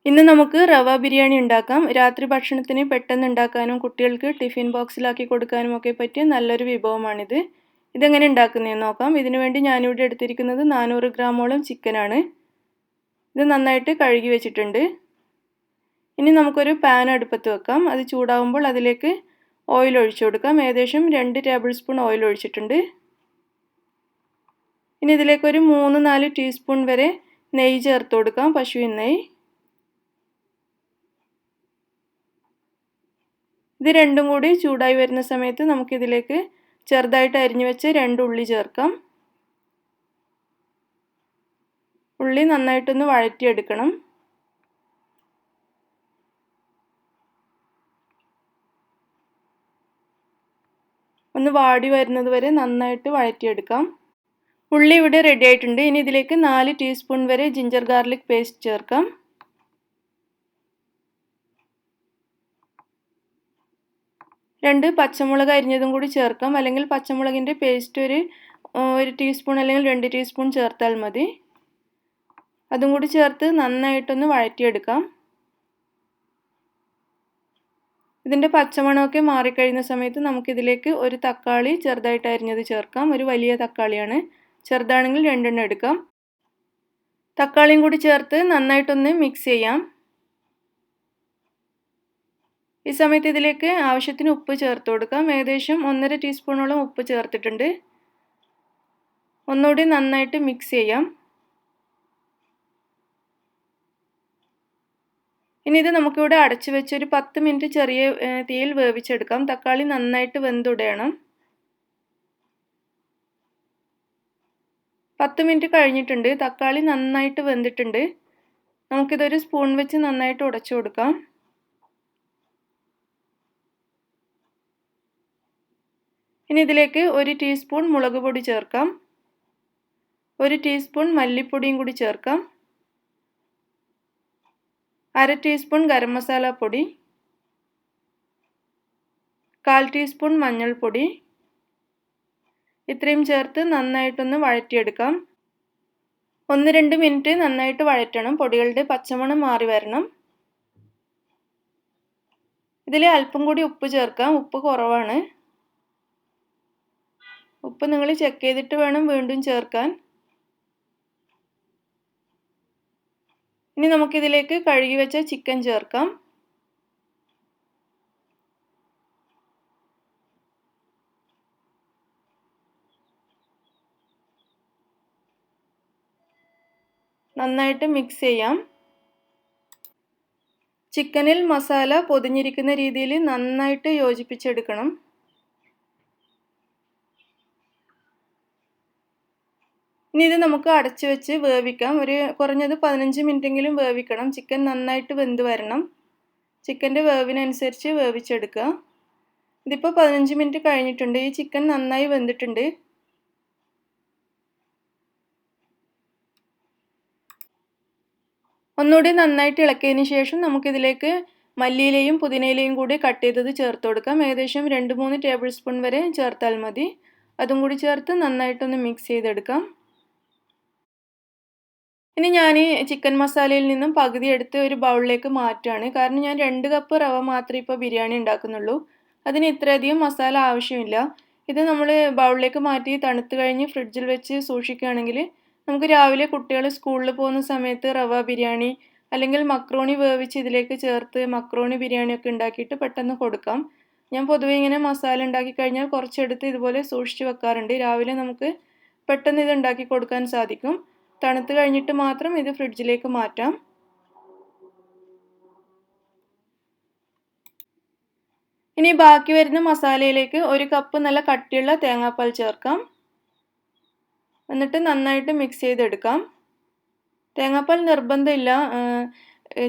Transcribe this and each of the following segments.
ഇന്ന് നമുക്ക് റവ ബിരിയാണി ഉണ്ടാക്കാം. രാത്രി ഭക്ഷണത്തിന് പെട്ടെന്ന് ഉണ്ടാക്കാനും കുട്ടികൾക്ക് ടിഫിൻ ബോക്സിലാക്കി കൊടുക്കാനും ഒക്കെ പറ്റിയ നല്ലൊരു വിഭവമാണിത്. ഇതെങ്ങനെ ഉണ്ടാക്കുന്നതെന്ന് നോക്കാം. ഇതിനുവേണ്ടി ഞാനിവിടെ എടുത്തിരിക്കുന്നത് 400 ഗ്രാമോളം ചിക്കനാണ്. ഇത് നന്നായിട്ട് കഴുകി വെച്ചിട്ടുണ്ട്. ഇനി നമുക്കൊരു പാൻ അടുപ്പത്ത് വെക്കാം. അത് ചൂടാവുമ്പോൾ അതിലേക്ക് ഓയിൽ ഒഴിച്ചു കൊടുക്കാം. ഏകദേശം 2 ടേബിൾ സ്പൂൺ ഓയിൽ ഒഴിച്ചിട്ടുണ്ട്. ഇനി ഇതിലേക്ക് ഒരു 3-4 ടീസ്പൂൺ വരെ നെയ്യ് ചേർത്ത് കൊടുക്കാം, പശുവിൻ നെയ്യ്. ഇത് രണ്ടും കൂടി ചൂടായി വരുന്ന സമയത്ത് നമുക്കിതിലേക്ക് ചെറുതായിട്ട് അരിഞ്ഞു വെച്ച് 2 ഉള്ളി ചേർക്കാം. ഉള്ളി നന്നായിട്ടൊന്ന് വഴറ്റിയെടുക്കണം. ഒന്ന് വാടി വരുന്നത് വരെ നന്നായിട്ട് വഴറ്റിയെടുക്കാം. ഉള്ളി ഇവിടെ റെഡി ആയിട്ടുണ്ട്. ഇനി ഇതിലേക്ക് 4 ടീസ്പൂൺ വരെ ജിഞ്ചർ ഗാർലിക് പേസ്റ്റ് ചേർക്കാം. 2 പച്ചമുളക് അരിഞ്ഞതും കൂടി ചേർക്കാം. അല്ലെങ്കിൽ പച്ചമുളകിൻ്റെ പേസ്റ്റ് ഒരു ടീസ്പൂൺ അല്ലെങ്കിൽ 2 ടീസ്പൂൺ ചേർത്താൽ മതി. അതും കൂടി ചേർത്ത് നന്നായിട്ടൊന്ന് വഴറ്റിയെടുക്കാം. ഇതിൻ്റെ പച്ചമണമൊക്കെ മാറിക്കഴിയുന്ന സമയത്ത് നമുക്കിതിലേക്ക് ഒരു തക്കാളി ചെറുതായിട്ട് അരിഞ്ഞത് ചേർക്കാം. ഒരു വലിയ തക്കാളിയാണ്. ചെറുതാണെങ്കിൽ 2 എണ്ണം എടുക്കാം. തക്കാളിയും കൂടി ചേർത്ത് നന്നായിട്ടൊന്ന് മിക്സ് ചെയ്യാം. ഈ സമയത്ത് ഇതിലേക്ക് ആവശ്യത്തിന് ഉപ്പ് ചേർത്ത് കൊടുക്കാം. ഏകദേശം 1.5 ടീസ്പൂണോളം ഉപ്പ് ചേർത്തിട്ടുണ്ട്. ഒന്നുകൂടി നന്നായിട്ട് മിക്സ് ചെയ്യാം. ഇനി ഇത് നമുക്കിവിടെ അടച്ചു വെച്ച് ഒരു 10 മിനിറ്റ് ചെറിയ തീയിൽ വേവിച്ചെടുക്കാം. തക്കാളി നന്നായിട്ട് വെന്തുടയണം. 10 മിനിറ്റ് കഴിഞ്ഞിട്ടുണ്ട്. തക്കാളി നന്നായിട്ട് വെന്തിട്ടുണ്ട്. നമുക്കിതൊരു സ്പൂൺ വെച്ച് നന്നായിട്ട് ഉടച്ചു കൊടുക്കാം. ഇനി ഇതിലേക്ക് 1 ടീസ്പൂൺ മുളക് പൊടി ചേർക്കാം. 1 ടീസ്പൂൺ മല്ലിപ്പൊടിയും കൂടി ചേർക്കാം. 1/2 ടീസ്പൂൺ ഗരം മസാല പൊടി, 1/4 ടീസ്പൂൺ മഞ്ഞൾപ്പൊടി. ഇത്രയും ചേർത്ത് നന്നായിട്ടൊന്ന് വഴറ്റിയെടുക്കാം. 1-2 മിനിറ്റ് നന്നായിട്ട് വഴറ്റണം. പൊടികളുടെ പച്ചമണം മാറി വരണം. ഇതിൽ അല്പം കൂടി ഉപ്പ് ചേർക്കാം. ഉപ്പ് കുറവാണ്. ഉപ്പ് നിങ്ങൾ ചെക്ക് ചെയ്തിട്ട് വേണം വീണ്ടും ചേർക്കാൻ. ഇനി നമുക്കിതിലേക്ക് കഴുകി വെച്ച ചിക്കൻ ചേർക്കാം. നന്നായിട്ട് മിക്സ് ചെയ്യാം. ചിക്കനിൽ മസാല പൊതിഞ്ഞിരിക്കുന്ന രീതിയിൽ നന്നായിട്ട് യോജിപ്പിച്ചെടുക്കണം. ഇനി ഇത് നമുക്ക് അടച്ചു വെച്ച് വേവിക്കാം. കുറഞ്ഞത് 15 മിനിറ്റെങ്കിലും വേവിക്കണം. ചിക്കൻ നന്നായിട്ട് വെന്ത് വരണം. ചിക്കൻ്റെ വേവിനനുസരിച്ച് വേവിച്ചെടുക്കുക. ഇതിപ്പോൾ 15 മിനിറ്റ് കഴിഞ്ഞിട്ടുണ്ട്. ഈ ചിക്കൻ നന്നായി വെന്തിട്ടുണ്ട്. ഒന്നുകൂടി നന്നായിട്ട് ഇളക്കിയതിന് ശേഷം നമുക്കിതിലേക്ക് മല്ലിയിലയും പുതിനയിലയും കൂടി കട്ട് ചെയ്തത് ചേർത്ത് കൊടുക്കാം. ഏകദേശം 2-3 ടേബിൾ സ്പൂൺ വരെ ചേർത്താൽ മതി. അതും കൂടി ചേർത്ത് നന്നായിട്ടൊന്ന് മിക്സ് ചെയ്തെടുക്കാം. ഇനി ഞാൻ ഈ ചിക്കൻ മസാലയിൽ നിന്നും പകുതി എടുത്ത് ഒരു ബൗളിലേക്ക് മാറ്റുകയാണ്. കാരണം ഞാൻ 2 കപ്പ് റവ മാത്രമേ ഇപ്പോൾ ബിരിയാണി ഉണ്ടാക്കുന്നുള്ളൂ. അതിന് ഇത്രയധികം മസാല ആവശ്യമില്ല. ഇത് നമ്മൾ ബൗളിലേക്ക് മാറ്റി തണുത്ത് കഴിഞ്ഞ് ഫ്രിഡ്ജിൽ വെച്ച് സൂക്ഷിക്കുകയാണെങ്കിൽ നമുക്ക് രാവിലെ കുട്ടികൾ സ്കൂളിൽ പോകുന്ന സമയത്ത് റവ ബിരിയാണി അല്ലെങ്കിൽ മക്രോണി വേവിച്ച് ഇതിലേക്ക് ചേർത്ത് മക്രോണി ബിരിയാണിയൊക്കെ ഉണ്ടാക്കിയിട്ട് പെട്ടെന്ന് കൊടുക്കാം. ഞാൻ പൊതുവേ ഇങ്ങനെ മസാല ഉണ്ടാക്കി കഴിഞ്ഞാൽ കുറച്ചെടുത്ത് ഇതുപോലെ സൂക്ഷിച്ച് വെക്കാറുണ്ട്. രാവിലെ നമുക്ക് പെട്ടെന്ന് ഇത് ഉണ്ടാക്കി കൊടുക്കാൻ സാധിക്കും. തണുത്ത് കഴിഞ്ഞിട്ട് മാത്രം ഇത് ഫ്രിഡ്ജിലേക്ക് മാറ്റാം. ഇനി ബാക്കി വരുന്ന മസാലയിലേക്ക് 1 കപ്പ് നല്ല കട്ടിയുള്ള തേങ്ങാപ്പാൽ ചേർക്കാം. എന്നിട്ട് നന്നായിട്ട് മിക്സ് ചെയ്തെടുക്കാം. തേങ്ങാപ്പാൽ നിർബന്ധമില്ല.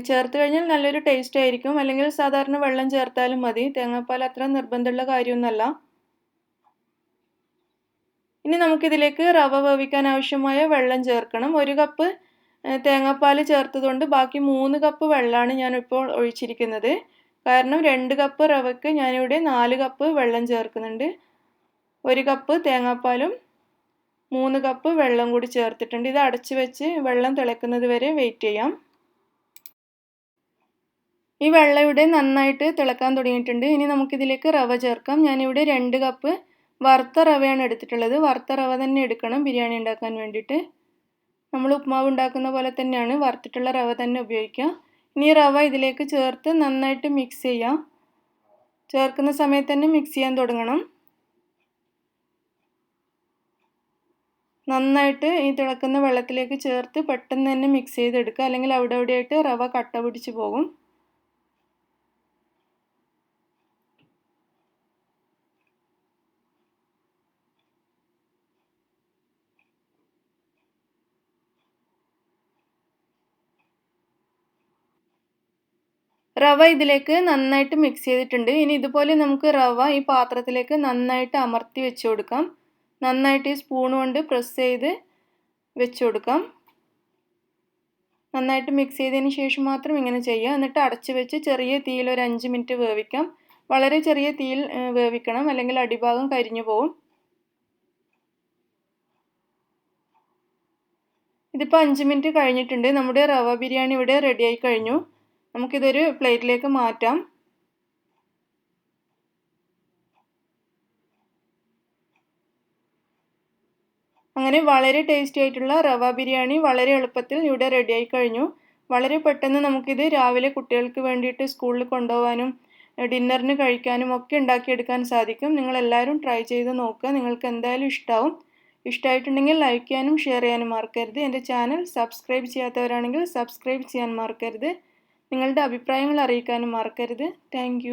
ചേർത്ത് കഴിഞ്ഞാൽ നല്ലൊരു ടേസ്റ്റ് ആയിരിക്കും. അല്ലെങ്കിൽ സാധാരണ വെള്ളം ചേർത്താലും മതി. തേങ്ങാപ്പാൽ അത്ര നിർബന്ധമുള്ള കാര്യമൊന്നുമല്ല. ഇനി നമുക്കിതിലേക്ക് റവ വേവിക്കാൻ ആവശ്യമായ വെള്ളം ചേർക്കണം. 1 കപ്പ് തേങ്ങാപ്പാൽ ചേർത്തതുകൊണ്ട് ബാക്കി 3 കപ്പ് വെള്ളമാണ് ഞാനിപ്പോൾ ഒഴിച്ചിരിക്കുന്നത്. കാരണം 2 കപ്പ് റവയ്ക്ക് ഞാനിവിടെ 4 കപ്പ് വെള്ളം ചേർക്കുന്നുണ്ട്. 1 കപ്പ് തേങ്ങാപ്പാലും 3 കപ്പ് വെള്ളം കൂടി ചേർത്തിട്ടുണ്ട്. ഇത് അടച്ചു വെച്ച് വെള്ളം തിളക്കുന്നത് വരെ വെയിറ്റ് ചെയ്യാം. ഈ വെള്ളം ഇവിടെ നന്നായിട്ട് തിളക്കാൻ തുടങ്ങിയിട്ടുണ്ട്. ഇനി നമുക്കിതിലേക്ക് റവ ചേർക്കാം. ഞാനിവിടെ 2 കപ്പ് വറുത്ത റവയാണ് എടുത്തിട്ടുള്ളത്. വറുത്ത റവ തന്നെ എടുക്കണം ബിരിയാണി ഉണ്ടാക്കാൻ വേണ്ടിയിട്ട്. നമ്മൾ ഉപ്മാവ് ഉണ്ടാക്കുന്ന പോലെ തന്നെയാണ്, വറുത്തിട്ടുള്ള റവ തന്നെ ഉപയോഗിക്കുക. ഇനി റവ ഇതിലേക്ക് ചേർത്ത് നന്നായിട്ട് മിക്സ് ചെയ്യാം. ചേർക്കുന്ന സമയത്ത് തന്നെ മിക്സ് ചെയ്യാൻ തുടങ്ങണം. നന്നായിട്ട് ഈ തിളക്കുന്ന വെള്ളത്തിലേക്ക് ചേർത്ത് പെട്ടെന്ന് തന്നെ മിക്സ് ചെയ്തെടുക്കുക, അല്ലെങ്കിൽ അവിടെ അവിടെയായിട്ട് റവ കട്ട പിടിച്ച് പോകും. റവ ഇതിലേക്ക് നന്നായിട്ട് മിക്സ് ചെയ്തിട്ടുണ്ട്. ഇനി ഇതുപോലെ നമുക്ക് റവ ഈ പാത്രത്തിലേക്ക് നന്നായിട്ട് അമർത്തി വെച്ച് കൊടുക്കാം. നന്നായിട്ട് ഈ സ്പൂൺ കൊണ്ട് പ്രസ് ചെയ്ത് വെച്ച് കൊടുക്കാം. നന്നായിട്ട് മിക്സ് ചെയ്തതിന് ശേഷം മാത്രം ഇങ്ങനെ ചെയ്യുക. എന്നിട്ട് അടച്ച് വെച്ച് ചെറിയ തീയിൽ ഒരു 5 മിനിറ്റ് വേവിക്കാം. വളരെ ചെറിയ തീയിൽ വേവിക്കണം, അല്ലെങ്കിൽ അടിഭാഗം കരിഞ്ഞു പോകും. ഇതിപ്പോൾ 5 മിനിറ്റ് കഴിഞ്ഞിട്ടുണ്ട്. നമ്മുടെ റവ ബിരിയാണി ഇവിടെ റെഡിയായി കഴിഞ്ഞു. നമുക്കിതൊരു പ്ലേറ്റിലേക്ക് മാറ്റാം. അങ്ങനെ വളരെ ടേസ്റ്റി ആയിട്ടുള്ള റവ ബിരിയാണി വളരെ എളുപ്പത്തിൽ ഇവിടെ റെഡിയായി കഴിഞ്ഞു. വളരെ പെട്ടെന്ന് നമുക്കിത് രാവിലെ കുട്ടികൾക്ക് വേണ്ടിയിട്ട് സ്കൂളിൽ കൊണ്ടുപോകാനും ഡിന്നറിന് കഴിക്കാനും ഒക്കെ ഉണ്ടാക്കിയെടുക്കാൻ സാധിക്കും. നിങ്ങളെല്ലാവരും ട്രൈ ചെയ്ത് നോക്കുക. നിങ്ങൾക്ക് എന്തായാലും ഇഷ്ടമാവും. ഇഷ്ടമായിട്ടുണ്ടെങ്കിൽ ലൈക്ക് ചെയ്യാനും ഷെയർ ചെയ്യാനും മറക്കരുത്. എൻ്റെ ചാനൽ സബ്സ്ക്രൈബ് ചെയ്യാത്തവരാണെങ്കിൽ സബ്സ്ക്രൈബ് ചെയ്യാൻ മറക്കരുത്. നിങ്ങളുടെ അഭിപ്രായങ്ങൾ അറിയിക്കാനും മറക്കരുത്. താങ്ക്